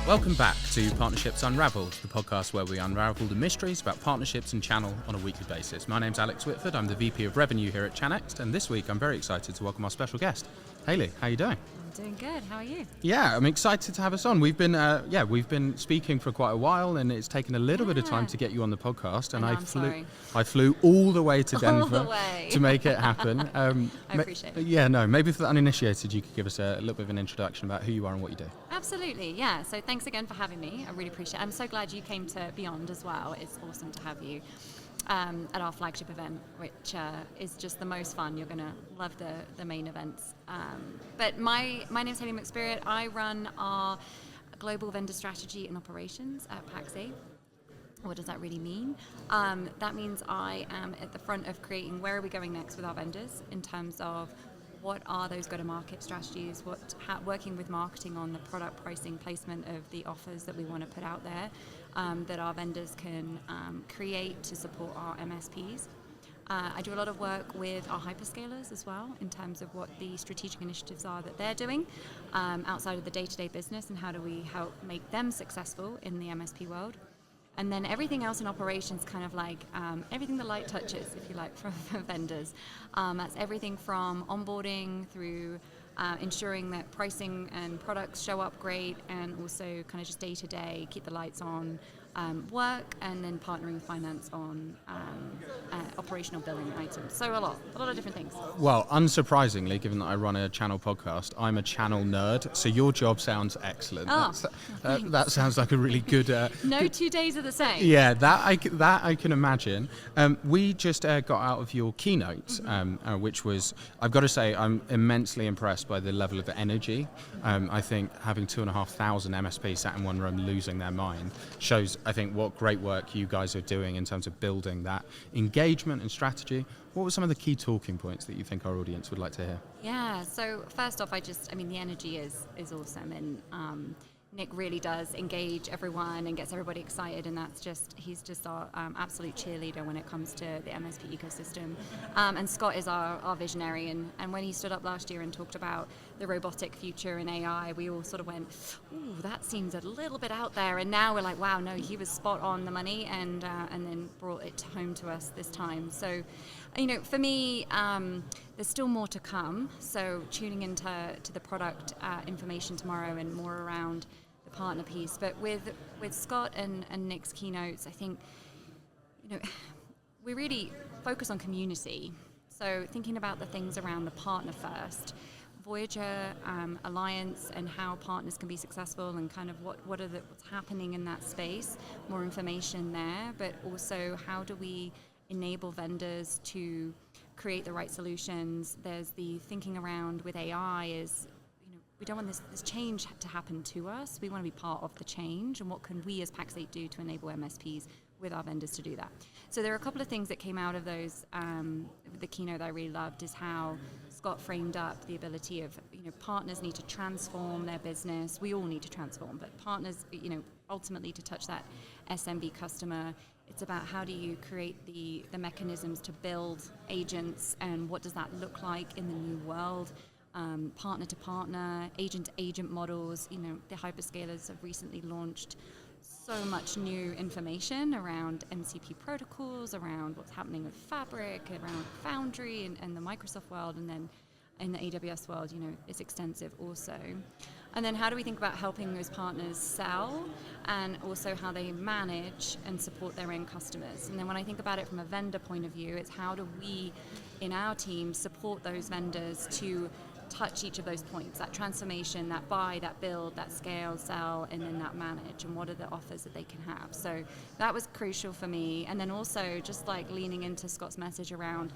Welcome back to Partnerships Unraveled, the podcast where we unravel the mysteries about partnerships and channel on a weekly basis. My name's Alex Whitford, I'm the VP of Revenue here at Chanext, and this week I'm very excited to welcome our special guest, Hayley. How are you doing? I'm doing good. How are you? Yeah, I'm excited to have us on. We've been speaking for quite a while, and it's taken a little bit of time to get you on the podcast. And I flew all the way to Denver to make it happen. I appreciate it. Yeah, no, maybe for the uninitiated, you could give us a little bit of an introduction about who you are and what you do. Absolutely, yeah. So thanks again for having me. I really appreciate it. I'm so glad you came to Beyond as well. It's awesome to have you at our flagship event, which is just the most fun. You're going to love the main events. But my name's Hayley McSpirit. I run our global vendor strategy and operations at Pax8. What does that really mean? That means I am at the front of creating where are we going next with our vendors in terms of what are those go-to-market strategies, working with marketing on the product pricing placement of the offers that we want to put out there that our vendors can create to support our MSPs. I do a lot of work with our hyperscalers as well in terms of what the strategic initiatives are that they're doing outside of the day-to-day business and how do we help make them successful in the MSP world. And then everything else in operations, kind of like everything the light touches, if you like, for vendors. That's everything from onboarding through ensuring that pricing and products show up great, and also kind of just day-to-day, keep the lights on work, and then partnering with finance on operational billing items. So a lot of different things. Well, unsurprisingly, given that I run a channel podcast, I'm a channel nerd, so your job sounds excellent. That sounds like a really good... No 2 days are the same. Yeah, that I can imagine. We just got out of your keynote, which was, I've got to say, I'm immensely impressed by the level of energy. I think having 2,500 MSPs sat in one room losing their mind shows, I think, what great work you guys are doing in terms of building that engagement and strategy. What were some of the key talking points that you think our audience would like to hear? Yeah, so first off, the energy is awesome, and Nick really does engage everyone and gets everybody excited, and he's just our absolute cheerleader when it comes to the MSP ecosystem. And Scott is our visionary, and when he stood up last year and talked about the robotic future and AI, we all sort of went, ooh, that seems a little bit out there, and now we're like, wow, no, he was spot on the money, and then brought it home to us this time. So, for me, there's still more to come, so tuning into the product information tomorrow and more around the partner piece. But with Scott and Nick's keynotes, I think we really focus on community. So thinking about the things around the partner first, Voyager Alliance, and how partners can be successful, and kind of what's happening in that space, more information there, but also how do we enable vendors to create the right solutions. There's the thinking around with AI is, we don't want this change to happen to us. We want to be part of the change, and what can we as Pax8 do to enable MSPs with our vendors to do that. So there are a couple of things that came out of those, the keynote that I really loved is how Scott framed up the ability of, partners need to transform their business. We all need to transform, but partners, ultimately to touch that SMB customer, it's about how do you create the mechanisms to build agents, and what does that look like in the new world? Partner to partner, agent to agent models. The hyperscalers have recently launched so much new information around MCP protocols, around what's happening with Fabric, around Foundry and the Microsoft world, and then in the AWS world, it's extensive also. And then how do we think about helping those partners sell, and also how they manage and support their end customers? And then when I think about it from a vendor point of view, it's how do we, in our team, support those vendors to touch each of those points, that transformation, that buy, that build, that scale, sell, and then that manage, and what are the offers that they can have. So that was crucial for me. And then also just like leaning into Scott's message around,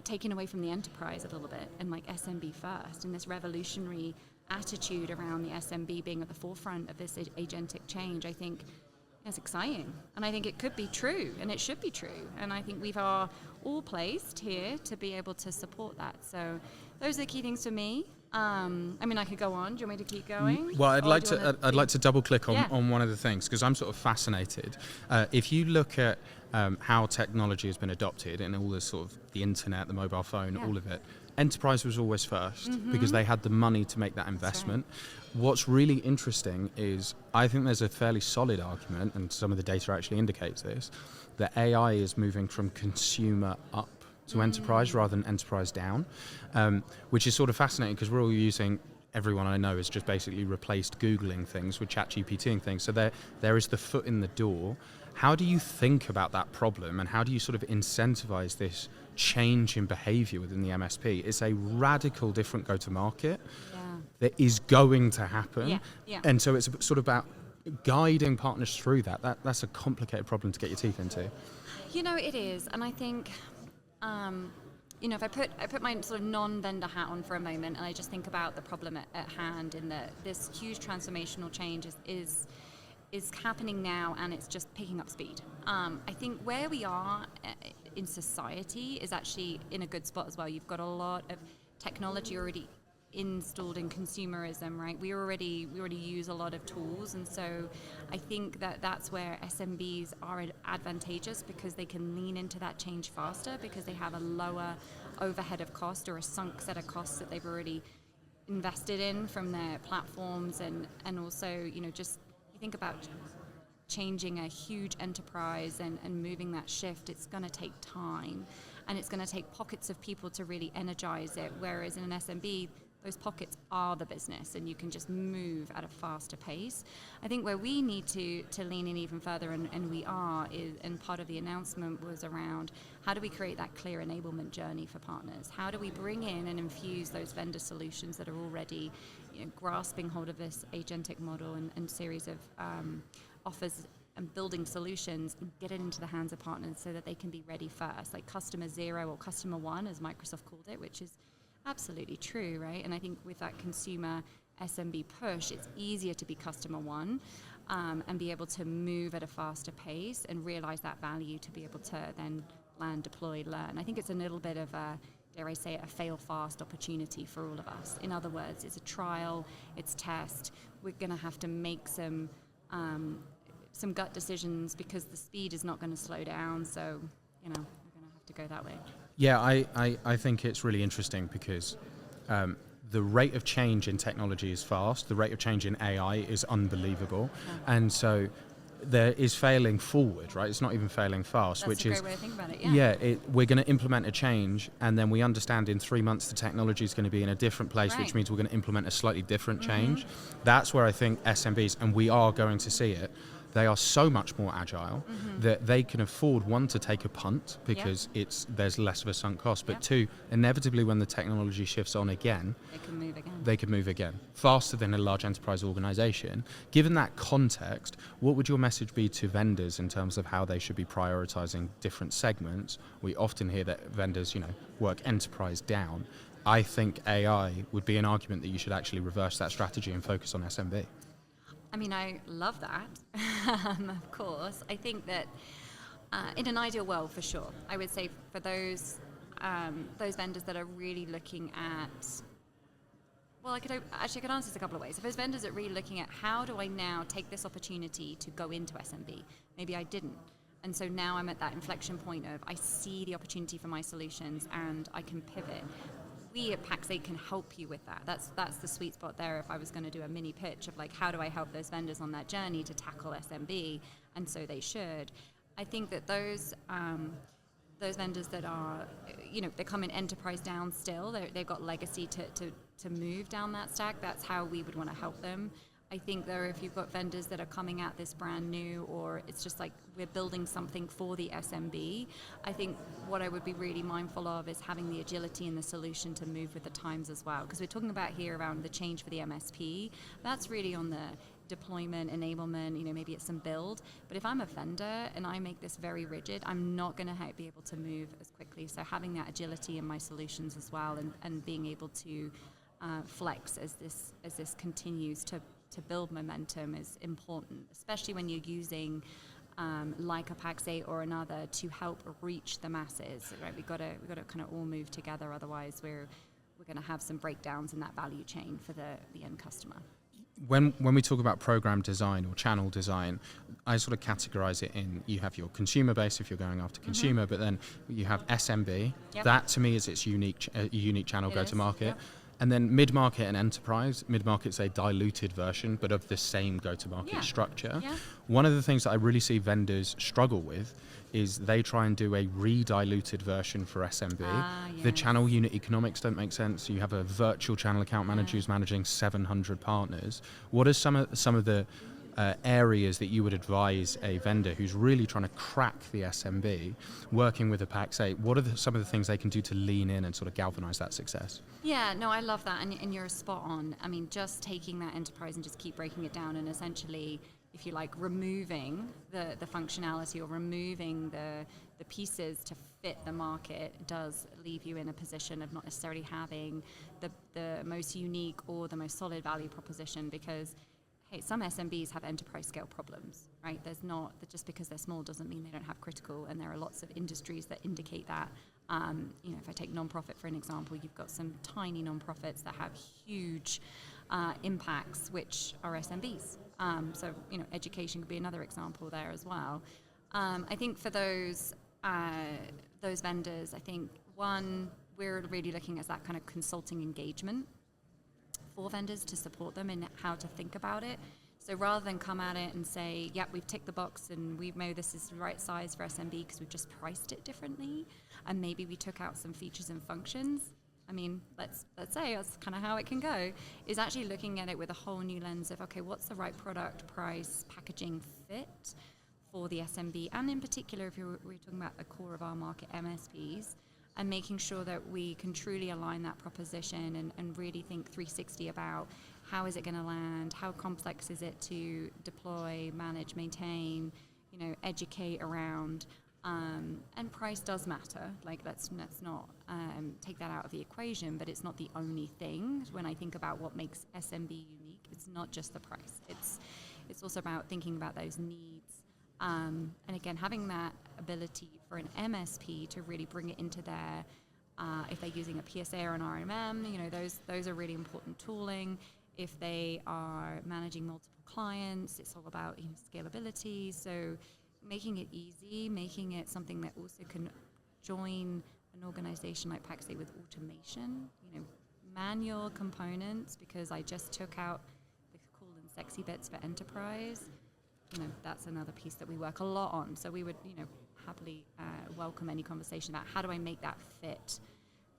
taking away from the enterprise a little bit, and like SMB-first, and this revolutionary attitude around the SMB being at the forefront of this agentic change. I think it's exciting, and I think it could be true, and it should be true. And I think we've all placed here to be able to support that. So those are the key things for me. I mean, I could go on. Do you want me to keep going? Well, I'd like to double click on one of the things, because I'm sort of fascinated. If you look at how technology has been adopted and all this sort of the internet, the mobile phone, all of it, enterprise was always first because they had the money to make that investment. Right. What's really interesting is I think there's a fairly solid argument, and some of the data actually indicates this, that AI is moving from consumer up to enterprise rather than enterprise down, which is sort of fascinating because we're all using, everyone I know has just basically replaced Googling things with ChatGPT and things. So there is the foot in the door. How do you think about that problem, and how do you sort of incentivize this change in behavior within the MSP? It's a radical different go-to-market that is going to happen. And so it's sort of about guiding partners through that. That's a complicated problem to get your teeth into. You know, it is. And I think, you know, if I put my sort of non-vendor hat on for a moment, and I just think about the problem at hand, in that this huge transformational change is happening now, and it's just picking up speed. I think where we are in society is actually in a good spot as well. You've got a lot of technology already installed in consumerism, right? We already use a lot of tools, and so I think that's where SMBs are advantageous, because they can lean into that change faster, because they have a lower overhead of cost or a sunk set of costs that they've already invested in from their platforms, and also, you know, just you think about changing a huge enterprise and moving that shift, it's going to take time, and it's going to take pockets of people to really energize it, whereas in an SMB, those pockets are the business, and you can just move at a faster pace. I think where we need to lean in even further, and we are, and part of the announcement was around how do we create that clear enablement journey for partners? How do we bring in and infuse those vendor solutions that are already, you know, grasping hold of this agentic model and series of offers and building solutions, and get it into the hands of partners so that they can be ready first, like customer zero or customer one, as Microsoft called it, which is absolutely true, right? And I think with that consumer SMB push, it's easier to be customer one and be able to move at a faster pace and realize that value to be able to then land, deploy, learn. I think it's a little bit of a, dare I say it, a fail fast opportunity for all of us. In other words, it's a trial, it's test. We're going to have to make some gut decisions, because the speed is not going to slow down. So, you know, we're going to have to go that way. Yeah, I think it's really interesting because the rate of change in technology is fast. The rate of change in AI is unbelievable. Yeah. And so there is failing forward, right? It's not even failing fast, That's which a is great way to think about it. We're going to implement a change, and then we understand in 3 months the technology is going to be in a different place, right, which means we're going to implement a slightly different change. That's where I think SMBs, and we are going to see it, they are so much more agile that they can afford, one, to take a punt because there's less of a sunk cost, but two, inevitably when the technology shifts on again, they can move again faster than a large enterprise organization. Given that context, what would your message be to vendors in terms of how they should be prioritizing different segments? We often hear that vendors, you know, work enterprise down. I think AI would be an argument that you should actually reverse that strategy and focus on SMB. I mean, I love that, of course. I think that in an ideal world, for sure, I would say for those vendors that are really looking at, well, I could answer this a couple of ways. If those vendors are really looking at how do I now take this opportunity to go into SMB, maybe I didn't. And so now I'm at that inflection point of I see the opportunity for my solutions and I can pivot. We at Pax8 can help you with that. That's the sweet spot there. If I was going to do a mini pitch of like, how do I help those vendors on that journey to tackle SMB? And so they should. I think that those vendors that are, you know, they come in enterprise down still. They've got legacy to move down that stack. That's how we would want to help them. I think though, if you've got vendors that are coming at this brand new, or it's just like we're building something for the SMB, I think what I would be really mindful of is having the agility and the solution to move with the times as well. Because we're talking about here around the change for the MSP. That's really on the deployment, enablement, you know, maybe it's some build. But if I'm a vendor and I make this very rigid, I'm not going to be able to move as quickly. So having that agility in my solutions as well, and being able to flex as this continues to build momentum is important, especially when you're using like a Pax8 or another to help reach the masses. Right, we've got to kind of all move together. Otherwise, we're going to have some breakdowns in that value chain for the end customer. When we talk about program design or channel design, I sort of categorize it in, you have your consumer base if you're going after consumer, but then you have SMB. Yep. That to me is its unique channel It go is, to market. yep. And then mid-market and enterprise. Mid-market's a diluted version, but of the same go-to-market structure. Yeah. One of the things that I really see vendors struggle with is they try and do a re-diluted version for SMB. The Yes. channel unit economics don't make sense. You have a virtual channel account manager who's managing 700 partners. What are some of the areas that you would advise a vendor who's really trying to crack the SMB, working with a Pax8? What are some of the things they can do to lean in and sort of galvanize that success? Yeah, no, I love that, and you're spot on. I mean, just taking that enterprise and just keep breaking it down, and essentially, if you like, removing the functionality or removing the pieces to fit the market does leave you in a position of not necessarily having the most unique or the most solid value proposition, because hey, some SMBs have enterprise scale problems, right? There's not, just because they're small doesn't mean they don't have critical, and there are lots of industries that indicate that. If I take nonprofit for an example, you've got some tiny nonprofits that have huge impacts, which are SMBs. Education could be another example there as well. I think for those vendors, I think one, we're really looking at that kind of consulting engagement for vendors to support them in how to think about it. So rather than come at it and say, yep, we've ticked the box and we know this is the right size for SMB because we've just priced it differently, and maybe we took out some features and functions. I mean, let's say that's kind of how it can go, is actually looking at it with a whole new lens of, okay, what's the right product, price, packaging fit for the SMB, and in particular, if we're talking about the core of our market, MSPs, and making sure that we can truly align that proposition and really think 360 about how is it going to land, how complex is it to deploy, manage, maintain, educate around, and price does matter. Like, let's not take that out of the equation, but it's not the only thing. When I think about what makes SMB unique, it's not just the price. It's also about thinking about those needs. And again, having that ability for an MSP to really bring it into their, if they're using a PSA or an RMM, those are really important tooling. If they are managing multiple clients, it's all about scalability. So making it easy, making it something that also can join an organization like Pax8 with automation, manual components, because I just took out the cool and sexy bits for enterprise. That's another piece that we work a lot on. So we would, happily welcome any conversation about how do I make that fit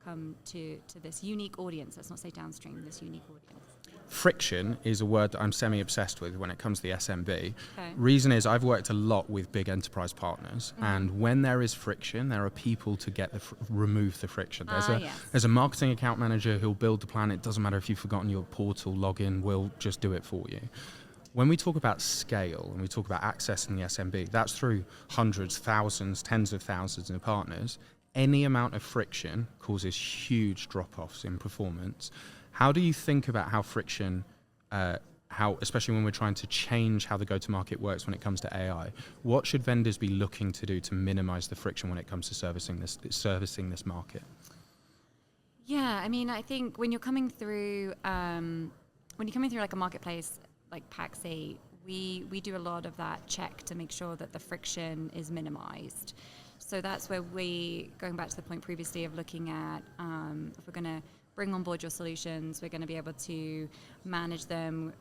come to this unique audience. Let's not say downstream, this unique audience. Friction is a word that I'm semi-obsessed with when it comes to the SMB. Okay. Reason is I've worked a lot with big enterprise partners, and when there is friction, there are people to get remove the friction. There's a marketing account manager who'll build the plan. It doesn't matter if you've forgotten your portal login, we'll just do it for you. When we talk about scale and we talk about accessing the SMB, that's through hundreds, thousands, tens of thousands of partners. Any amount of friction causes huge drop-offs in performance. How do you think about how friction, especially when we're trying to change how the go-to-market works when it comes to AI, what should vendors be looking to do to minimize the friction when it comes to servicing this market? Yeah, I mean, I think when you're coming through like a marketplace like Pax8, we do a lot of that check to make sure that the friction is minimized. So that's where going back to the point previously of looking at if we're going to bring on board your solutions, we're going to be able to manage them.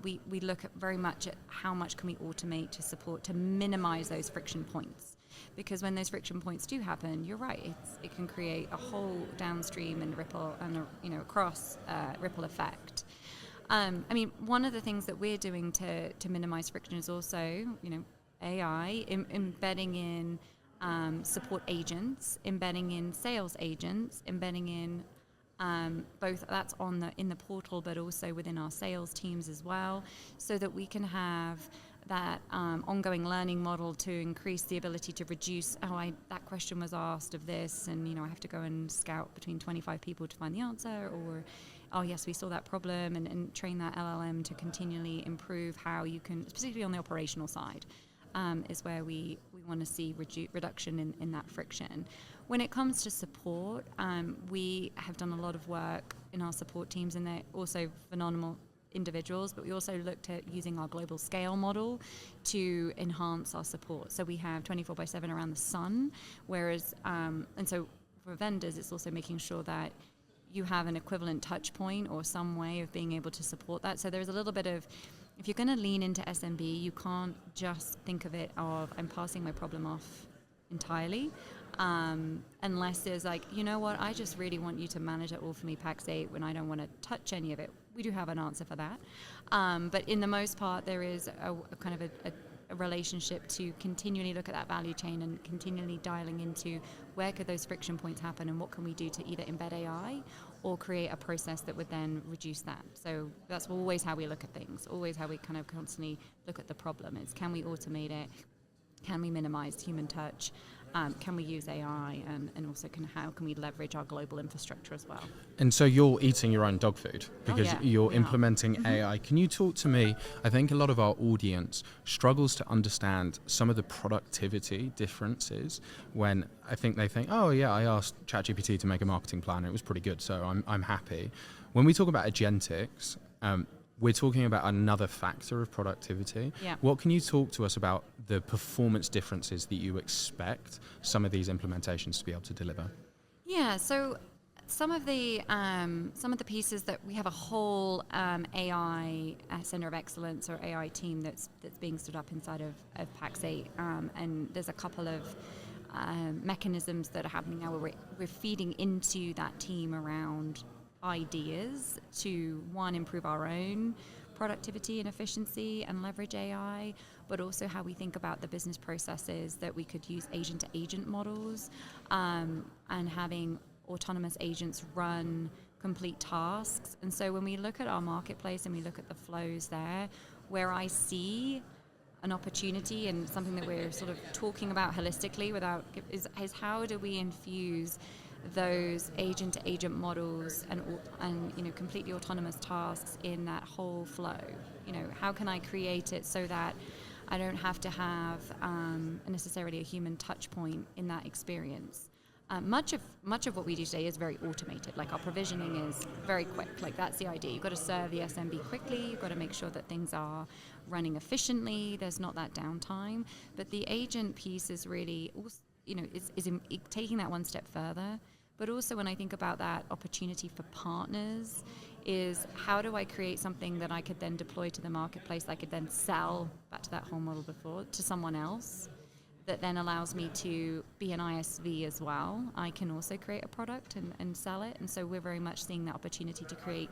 We look at very much at how much can we automate to support to minimize those friction points. Because when those friction points do happen, you're right, it can create a whole downstream and ripple and across ripple effect. I mean, one of the things that we're doing to minimize friction is also, AI, embedding in support agents, embedding in sales agents, embedding in both that's in the portal, but also within our sales teams as well, so that we can have that ongoing learning model to increase the ability to reduce, that question was asked of this, and I have to go and scout between 25 people to find the answer, or oh yes, we saw that problem, and train that LLM to continually improve how you can, particularly on the operational side, is where we want to see reduction in that friction. When it comes to support, we have done a lot of work in our support teams, and they're also phenomenal individuals, but we also looked at using our global scale model to enhance our support. So we have 24/7 around the sun, whereas, and so for vendors, it's also making sure that you have an equivalent touch point or some way of being able to support that. So there's a little bit of, if you're going to lean into SMB, you can't just think of it of, I'm passing my problem off entirely, unless there's like, you know what, I just really want you to manage it all for me, Pax8, when I don't want to touch any of it. We do have an answer for that. But in the most part, there is a kind of a relationship to continually look at that value chain and continually dialing into where could those friction points happen and what can we do to either embed AI or create a process that would then reduce that. So that's always how we look at things, always how we kind of constantly look at the problem is, can we automate it? Can we minimize human touch? Can we use AI? And also how can we leverage our global infrastructure as well? And so you're eating your own dog food because you're implementing AI. Can you talk to me? I think a lot of our audience struggles to understand some of the productivity differences when I think they think, oh yeah, I asked ChatGPT to make a marketing plan and it was pretty good, so I'm happy. When we talk about agentics, we're talking about another factor of productivity. Yeah. What can you talk to us about the performance differences that you expect some of these implementations to be able to deliver? Yeah, so some of the pieces that we have a whole AI Center of Excellence or AI team that's being stood up inside of Pax8, and there's a couple of mechanisms that are happening now where we're feeding into that team around ideas to, one, improve our own productivity and efficiency and leverage AI, but also how we think about the business processes that we could use agent-to-agent models, and having autonomous agents run complete tasks. And so when we look at our marketplace and we look at the flows there, where I see an opportunity and something that we're sort of talking about holistically is how do we infuse those agent-to-agent models and completely autonomous tasks in that whole flow. How can I create it so that I don't have to have necessarily a human touch point in that experience? Much of what we do today is very automated. Like our provisioning is very quick. Like that's the idea. You've got to serve the SMB quickly. You've got to make sure that things are running efficiently. There's not that downtime. But the agent piece is really also, is taking that one step further. But also when I think about that opportunity for partners is how do I create something that I could then deploy to the marketplace, I could then sell, back to that whole model before, to someone else that then allows me to be an ISV as well. I can also create a product and sell it. And so we're very much seeing that opportunity to create,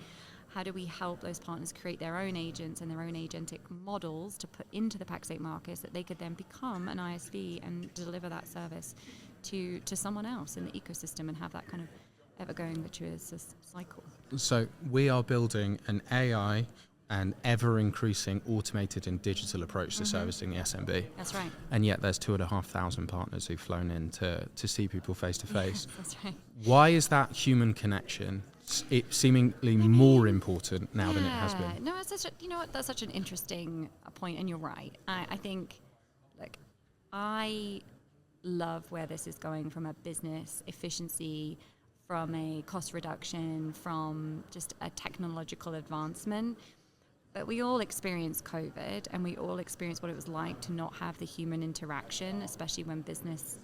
how do we help those partners create their own agents and their own agentic models to put into the Pax8 markets that they could then become an ISV and deliver that service to someone else in the ecosystem and have that kind of ever-going virtuous cycle. So we are building an AI and ever-increasing automated and digital approach to servicing the SMB. That's right. And yet there's 2,500 partners who've flown in to see people face-to-face. Yes, that's right. Why is that human connection seemingly more important now than it has been? No, it's that's such an interesting point, and you're right. I think, I love where this is going from a business efficiency, from a cost reduction, from just a technological advancement. But we all experienced COVID, and we all experienced what it was like to not have the human interaction, especially when business,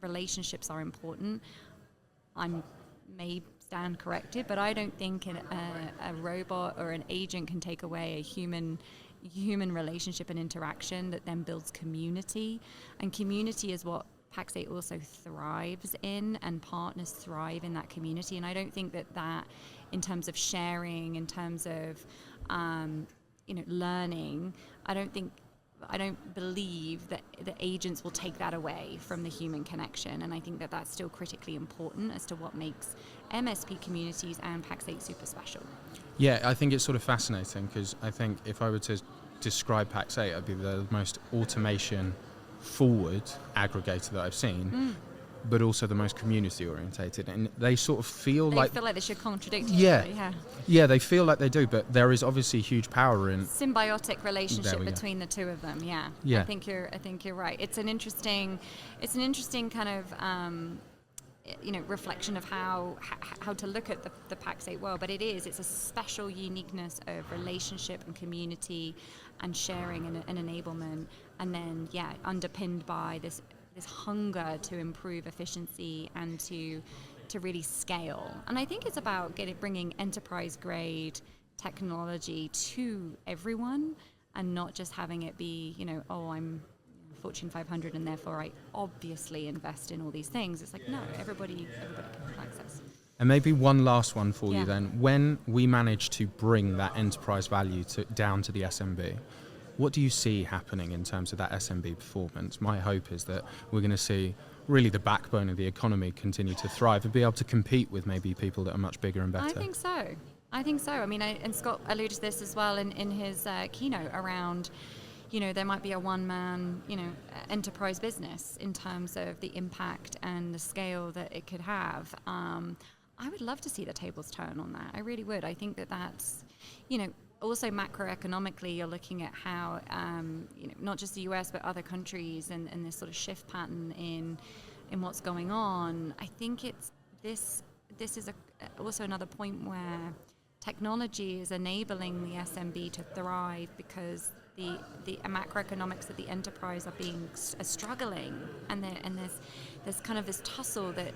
relationships are important. I may stand corrected, but I don't think a robot or an agent can take away a human relationship and interaction that then builds community. And community is what Pax8 also thrives in, and partners thrive in that community. And I don't think that in terms of sharing, in terms of learning, I don't believe that the agents will take that away from the human connection. And I think that that's still critically important as to what makes MSP communities and Pax8 super special. Yeah, I think it's sort of fascinating because I think if I were to describe Pax8, I'd be the most automation forward aggregator that I've seen. but also the most community orientated, and they sort of feel They like feel like they should contradict each yeah, other. yeah, they feel like they do, but there is obviously huge power in Symbiotic relationship There we go. between the two of them. Yeah. Yeah. I think you're right. It's an interesting kind of reflection of how to look at the Pax8 world, but it's a special uniqueness of relationship and community and sharing and enablement, and then underpinned by this hunger to improve efficiency and to really scale. And I think it's about bringing enterprise grade technology to everyone, and not just having it be, I'm Fortune 500 and therefore I obviously invest in all these things. It's like, no, everybody can have access. And maybe one last one for Yeah. you then. When we manage to bring that enterprise value down to the SMB, what do you see happening in terms of that SMB performance? My hope is that we're going to see really the backbone of the economy continue to thrive and be able to compete with maybe people that are much bigger and better. I think so. I mean, and Scott alluded to this as well in his keynote around, there might be a one-man, enterprise business in terms of the impact and the scale that it could have. I would love to see the tables turn on that. I really would. I think that's, also macroeconomically, you're looking at how, not just the US, but other countries and this sort of shift pattern in what's going on. I think this is also another point where technology is enabling the SMB to thrive, because the macroeconomics of the enterprise are struggling, and there's kind of this tussle that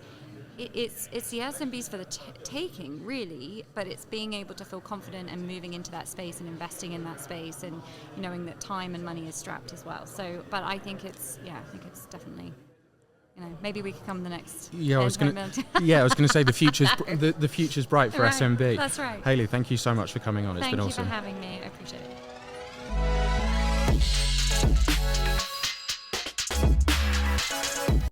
it's the SMBs for the taking, really, but it's being able to feel confident and moving into that space and investing in that space, and knowing that time and money is strapped as well. So, but I think it's definitely, maybe we could come the next. I was going to say the future's bright for Right, SMB. that's right. Hayley, thank you so much for coming on. It's been awesome. Thank you for having me. I appreciate it.